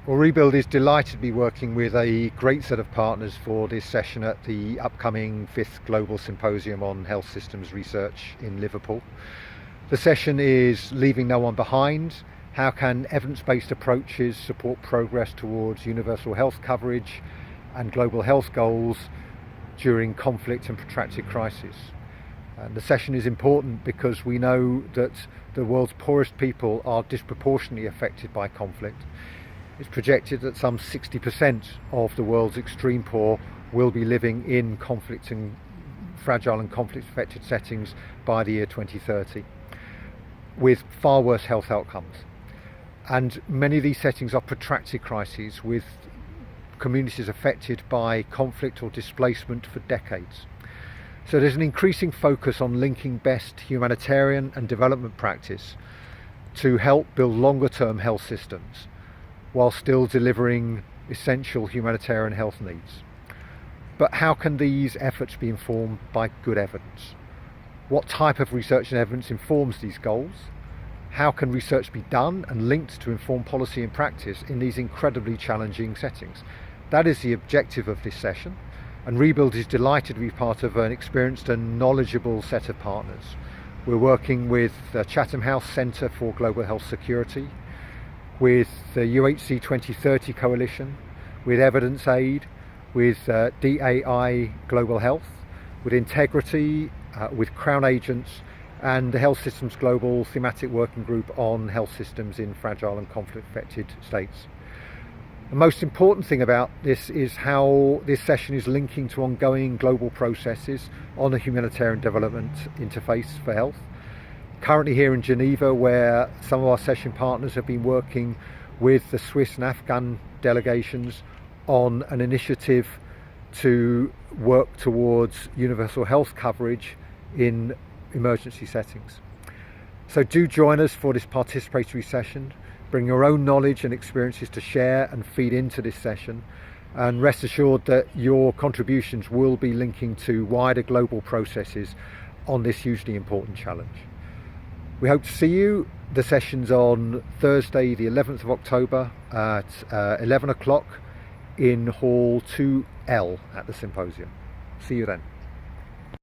Well, Rebuild is delighted to be working with a great set of partners for this session at the upcoming 5th Global Symposium on Health Systems Research in Liverpool. The session is Leaving No One Behind. How can evidence-based approaches support progress towards universal health coverage and global health goals during conflict and protracted crisis? And the session is important because we know that the world's poorest people are disproportionately affected by conflict. It's projected that some 60% of the world's extreme poor will be living in conflict and fragile and conflict-affected settings by the year 2030, with far worse health outcomes. And many of these settings are protracted crises, with communities affected by conflict or displacement for decades. So there's an increasing focus on linking best humanitarian and development practice to help build longer-term health systems, while still delivering essential humanitarian health needs. But how can these efforts be informed by good evidence? What type of research and evidence informs these goals? How can research be done and linked to inform policy and practice in these incredibly challenging settings? That is the objective of this session, and Rebuild is delighted to be part of an experienced and knowledgeable set of partners. We're working with the Chatham House Centre for Global Health Security, with the UHC 2030 Coalition, with Evidence Aid, with DAI Global Health, with Integrity, with Crown Agents, and the Health Systems Global Thematic Working Group on Health Systems in Fragile and Conflict-Affected States. The most important thing about this is how this session is linking to ongoing global processes on a humanitarian development interface for health. Currently here in Geneva, where some of our session partners have been working with the Swiss and Afghan delegations on an initiative to work towards universal health coverage in emergency settings. So do join us for this participatory session. Bring your own knowledge and experiences to share and feed into this session, and rest assured that your contributions will be linking to wider global processes on this hugely important challenge. We hope to see you. The session's on Thursday, the 11th of October at 11 o'clock in Hall 2L at the symposium. See you then.